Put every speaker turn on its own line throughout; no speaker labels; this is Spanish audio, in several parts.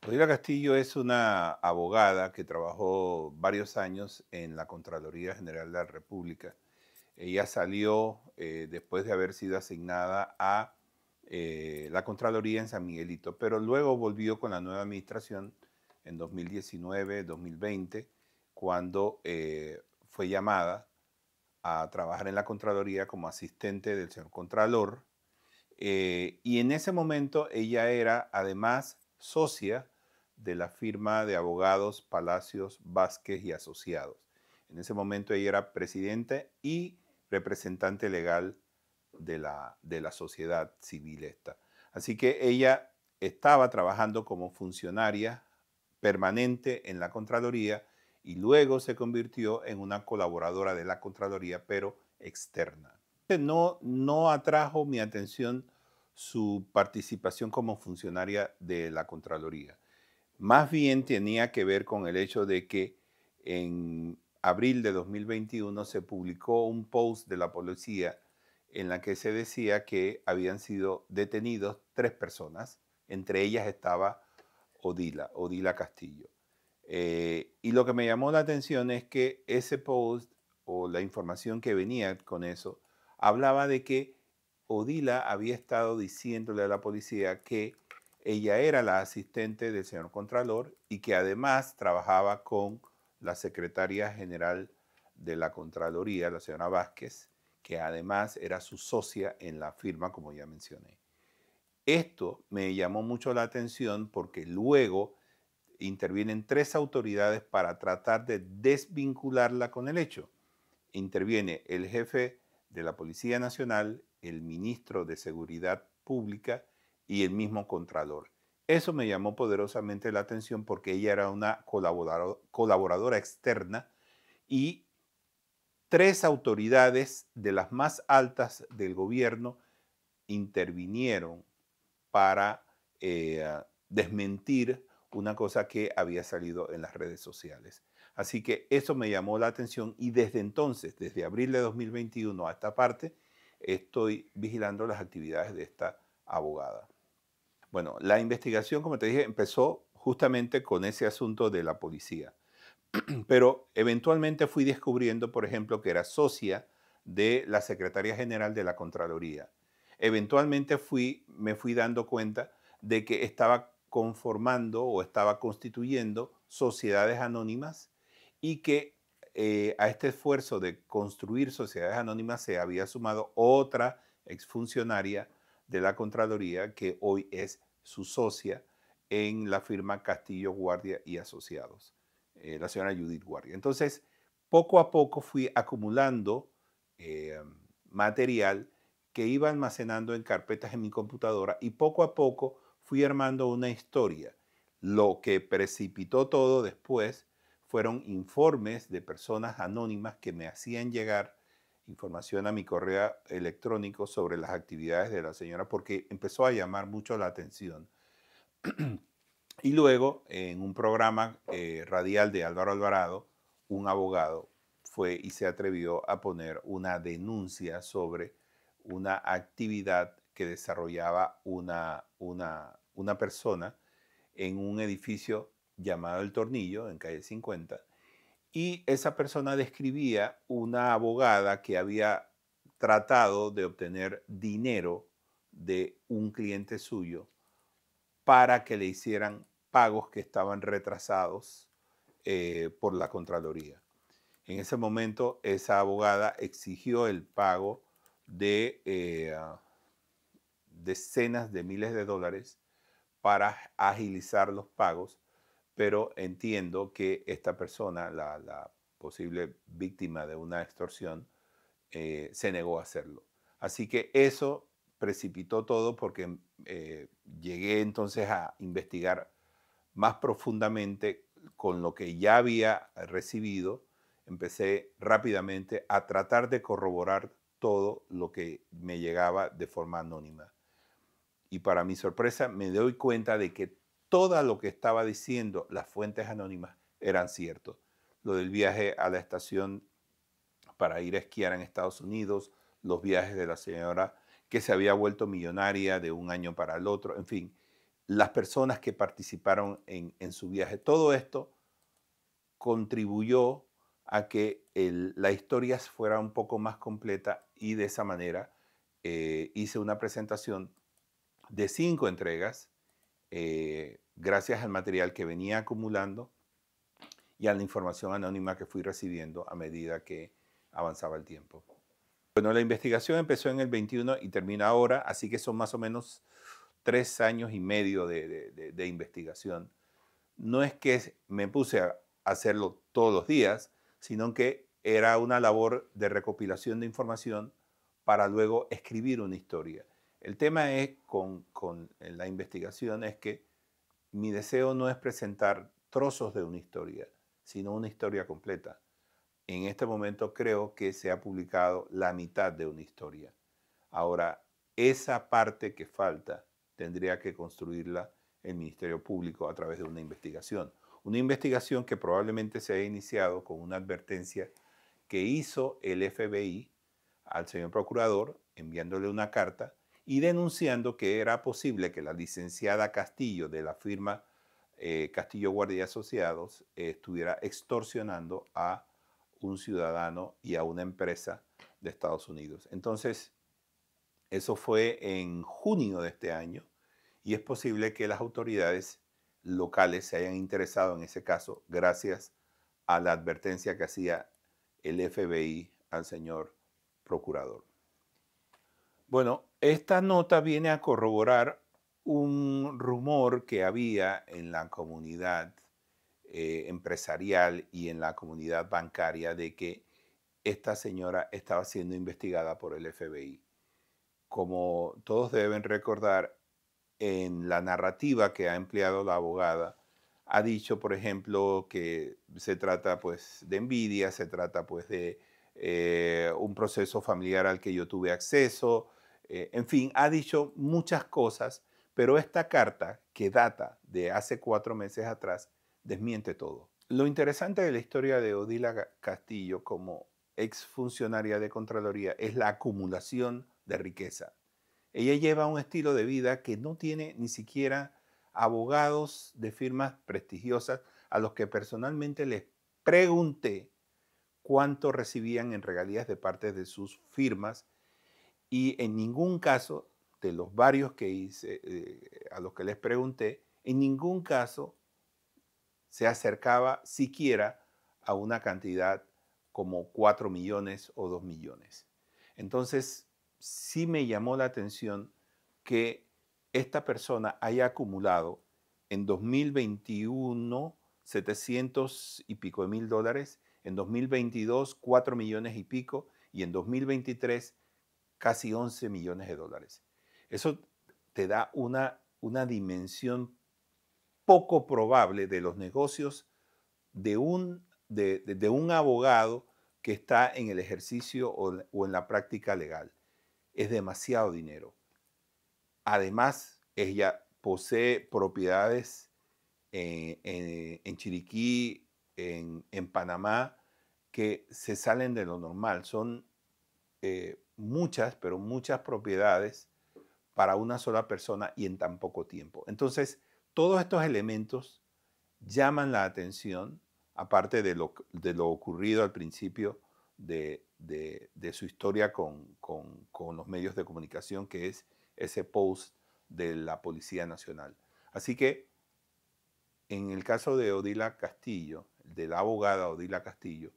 Odila Castillo es una abogada que trabajó varios años en la Contraloría General de la República. Ella salió después de haber sido asignada a la Contraloría en San Miguelito, pero luego volvió con la nueva administración en 2019-2020, cuando fue llamada a trabajar en la Contraloría como asistente del señor Contralor. Y en ese momento ella era además socia de la firma de abogados Palacios, Vázquez y Asociados. En ese momento ella era presidenta y representante legal de la sociedad civil esta. Así que ella estaba trabajando como funcionaria permanente en la Contraloría y luego se convirtió en una colaboradora de la Contraloría, pero externa. No atrajo mi atención su participación como funcionaria de la Contraloría. Más bien tenía que ver con el hecho de que en abril de 2021 se publicó un post de la policía en la que se decía que habían sido detenidos 3 personas, entre ellas estaba Odila Castillo. Y lo que me llamó la atención es que ese post o la información que venía con eso hablaba de que Odila había estado diciéndole a la policía que ella era la asistente del señor Contralor y que además trabajaba con la secretaria general de la Contraloría, la señora Vázquez, que además era su socia en la firma, como ya mencioné. Esto me llamó mucho la atención porque luego intervienen 3 autoridades para tratar de desvincularla con el hecho. Interviene el jefe de la Policía Nacional, el ministro de Seguridad Pública y el mismo Contralor. Eso me llamó poderosamente la atención porque ella era una colaboradora externa y 3 autoridades de las más altas del gobierno intervinieron para desmentir una cosa que había salido en las redes sociales. Así que eso me llamó la atención y desde entonces, desde abril de 2021 a esta parte, estoy vigilando las actividades de esta abogada. Bueno, la investigación, como te dije, empezó justamente con ese asunto de la policía, pero eventualmente fui descubriendo, por ejemplo, que era socia de la Secretaría General de la Contraloría. Eventualmente me fui dando cuenta de que estaba conformando o estaba constituyendo sociedades anónimas y que a este esfuerzo de construir sociedades anónimas se había sumado otra exfuncionaria de la Contraloría que hoy es su socia en la firma Castillo Guardia y Asociados, la señora Judith Guardia. Entonces, poco a poco fui acumulando eh, material que iba almacenando en carpetas en mi computadora y poco a poco fui armando una historia. Lo que precipitó todo después fueron informes de personas anónimas que me hacían llegar información a mi correo electrónico sobre las actividades de la señora porque empezó a llamar mucho la atención. Y luego, en un programa radial de Álvaro Alvarado, un abogado fue y se atrevió a poner una denuncia sobre una actividad que desarrollaba una persona en un edificio llamado El Tornillo, en calle 50, y esa persona describía una abogada que había tratado de obtener dinero de un cliente suyo para que le hicieran pagos que estaban retrasados por la Contraloría. En ese momento, esa abogada exigió el pago de decenas de miles de dólares para agilizar los pagos, pero entiendo que esta persona, la posible víctima de una extorsión, se negó a hacerlo. Así que eso precipitó todo porque llegué entonces a investigar más profundamente con lo que ya había recibido. Empecé rápidamente a tratar de corroborar todo lo que me llegaba de forma anónima. Y para mi sorpresa me doy cuenta de que todo lo que estaba diciendo las fuentes anónimas eran ciertos. Lo del viaje a la estación para ir a esquiar en Estados Unidos, los viajes de la señora que se había vuelto millonaria de un año para el otro, en fin, las personas que participaron en su viaje. Todo esto contribuyó a que la historia fuera un poco más completa y de esa manera hice una presentación de 5 entregas gracias al material que venía acumulando y a la información anónima que fui recibiendo a medida que avanzaba el tiempo. Bueno, la investigación empezó en el 21 y termina ahora, así que son más o menos 3 años y medio de investigación. No es que me puse a hacerlo todos los días, sino que era una labor de recopilación de información para luego escribir una historia. El tema es con la investigación es que mi deseo no es presentar trozos de una historia, sino una historia completa. En este momento creo que se ha publicado la mitad de una historia. Ahora, esa parte que falta tendría que construirla el Ministerio Público a través de una investigación. Una investigación que probablemente se haya iniciado con una advertencia que hizo el FBI al señor procurador, enviándole una carta y denunciando que era posible que la licenciada Castillo de la firma Castillo Guardia y Asociados estuviera extorsionando a un ciudadano y a una empresa de Estados Unidos. Entonces, eso fue en junio de este año y es posible que las autoridades locales se hayan interesado en ese caso gracias a la advertencia que hacía el FBI al señor procurador. Bueno, esta nota viene a corroborar un rumor que había en la comunidad empresarial y en la comunidad bancaria de que esta señora estaba siendo investigada por el FBI. Como todos deben recordar, en la narrativa que ha empleado la abogada, ha dicho, por ejemplo, que se trata pues de envidia, se trata pues de un proceso familiar al que yo tuve acceso, en fin, ha dicho muchas cosas, pero esta carta que data de hace 4 meses atrás desmiente todo. Lo interesante de la historia de Odila Castillo como exfuncionaria de Contraloría es la acumulación de riqueza. Ella lleva un estilo de vida que no tiene ni siquiera abogados de firmas prestigiosas a los que personalmente les pregunté cuánto recibían en regalías de parte de sus firmas y en ningún caso de los varios que hice, a los que les pregunté, en ningún caso se acercaba siquiera a una cantidad como 4 millones o 2 millones. Entonces, sí me llamó la atención que esta persona haya acumulado en 2021 700 y pico de mil dólares, en 2022 4 millones y pico y en 2023 casi 11 millones de dólares. Eso te da una dimensión poco probable de los negocios de un abogado que está en el ejercicio o en la práctica legal. Es demasiado dinero. Además, ella posee propiedades en Chiriquí, en Panamá, que se salen de lo normal. Son muchas, pero muchas propiedades para una sola persona y en tan poco tiempo. Entonces, todos estos elementos llaman la atención, aparte de lo ocurrido al principio de su historia con los medios de comunicación, que es ese post de la Policía Nacional. Así que en el caso de Odila Castillo, de la abogada Odila Castillo,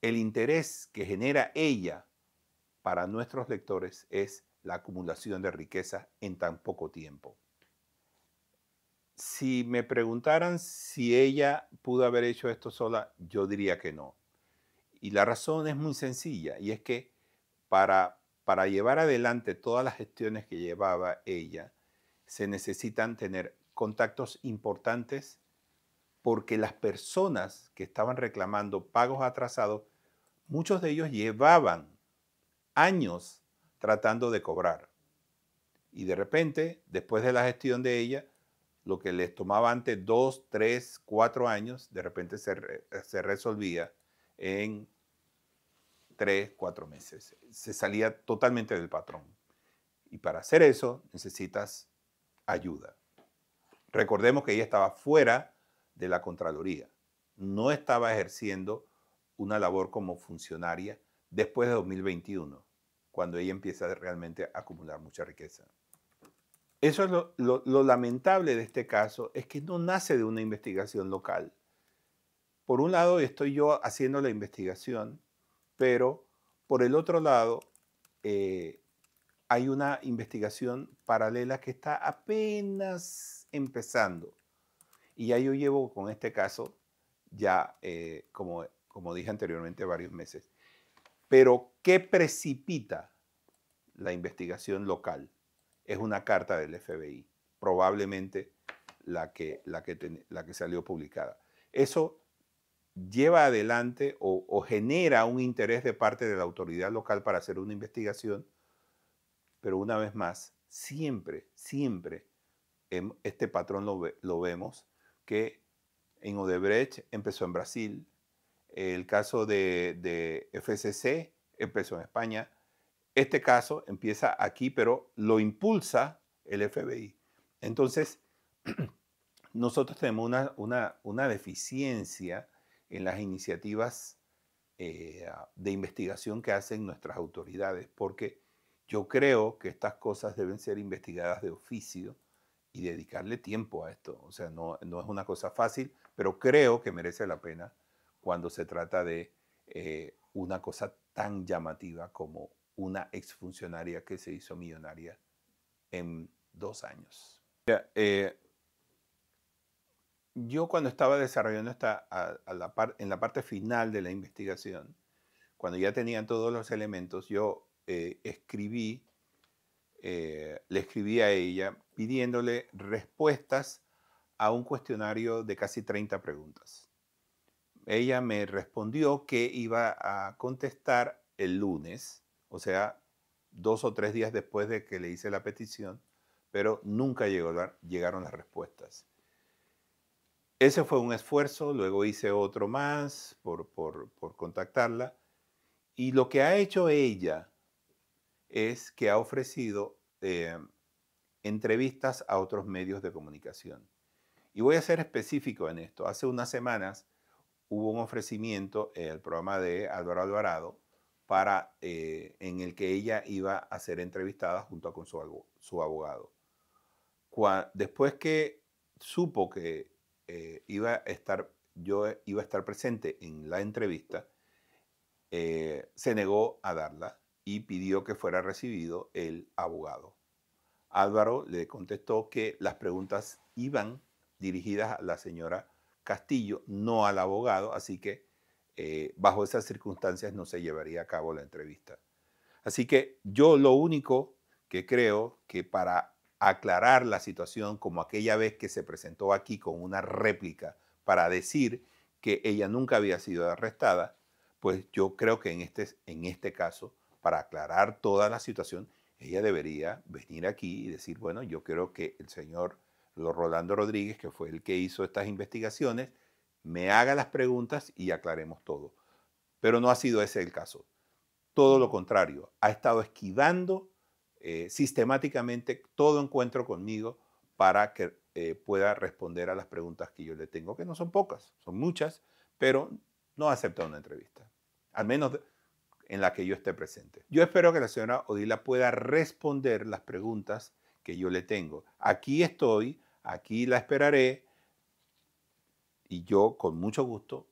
el interés que genera ella para nuestros lectores es la acumulación de riqueza en tan poco tiempo. Si me preguntaran si ella pudo haber hecho esto sola, yo diría que no. Y la razón es muy sencilla, y es que para llevar adelante todas las gestiones que llevaba ella, se necesitan tener contactos importantes porque las personas que estaban reclamando pagos atrasados, muchos de ellos llevaban años tratando de cobrar. Y de repente, después de la gestión de ella, lo que les tomaba antes 2, 3, 4 años, de repente se resolvía en 3, 4 meses. Se salía totalmente del patrón. Y para hacer eso necesitas ayuda. Recordemos que ella estaba fuera de la Contraloría, no estaba ejerciendo una labor como funcionaria después de 2021, cuando ella empieza realmente a acumular mucha riqueza. Eso es lo lamentable de este caso, es que no nace de una investigación local. Por un lado estoy yo haciendo la investigación, pero por el otro lado hay una investigación paralela que está apenas empezando. Y ya yo llevo con este caso ya, como dije anteriormente, varios meses. Pero, ¿qué precipita la investigación local? Es una carta del FBI, probablemente la que salió publicada. Eso lleva adelante o genera un interés de parte de la autoridad local para hacer una investigación, pero una vez más, siempre este patrón lo vemos, que en Odebrecht empezó en Brasil, el caso de FCC empezó en España, este caso empieza aquí, pero lo impulsa el FBI. Entonces, nosotros tenemos una deficiencia en las iniciativas de investigación que hacen nuestras autoridades, porque yo creo que estas cosas deben ser investigadas de oficio y dedicarle tiempo a esto. O sea, no es una cosa fácil, pero creo que merece la pena cuando se trata de una cosa tan llamativa como una exfuncionaria que se hizo millonaria en 2 años. Mira, yo cuando estaba desarrollando en la parte final de la investigación, cuando ya tenían todos los elementos, yo le escribí a ella pidiéndole respuestas a un cuestionario de casi 30 preguntas. Ella me respondió que iba a contestar el lunes, o sea, 2 o 3 días después de que le hice la petición, pero nunca llegaron las respuestas. Ese fue un esfuerzo, luego hice otro más por contactarla, y lo que ha hecho ella es que ha ofrecido entrevistas a otros medios de comunicación. Y voy a ser específico en esto. Hace unas semanas hubo un ofrecimiento en el programa de Álvaro Alvarado en el que ella iba a ser entrevistada junto con su abogado. Después que supo que yo iba a estar presente en la entrevista, se negó a darla y pidió que fuera recibido el abogado. Álvaro le contestó que las preguntas iban dirigidas a la señora Castillo, no al abogado, así que bajo esas circunstancias no se llevaría a cabo la entrevista. Así que yo lo único que creo que para aclarar la situación, como aquella vez que se presentó aquí con una réplica para decir que ella nunca había sido arrestada, pues yo creo que en este caso, para aclarar toda la situación, ella debería venir aquí y decir, bueno, yo creo que el señor Rolando Rodríguez, que fue el que hizo estas investigaciones, me haga las preguntas y aclaremos todo. Pero no ha sido ese el caso. Todo lo contrario, ha estado esquivando sistemáticamente todo encuentro conmigo para que pueda responder a las preguntas que yo le tengo, que no son pocas, son muchas, pero no acepta una entrevista, al menos en la que yo esté presente. Yo espero que la señora Odila pueda responder las preguntas que yo le tengo. Aquí estoy, aquí la esperaré y yo con mucho gusto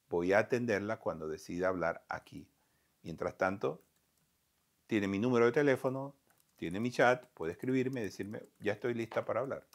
voy a atenderla cuando decida hablar aquí. Mientras tanto, tiene mi número de teléfono, tiene mi chat, puede escribirme y decirme, ya estoy lista para hablar.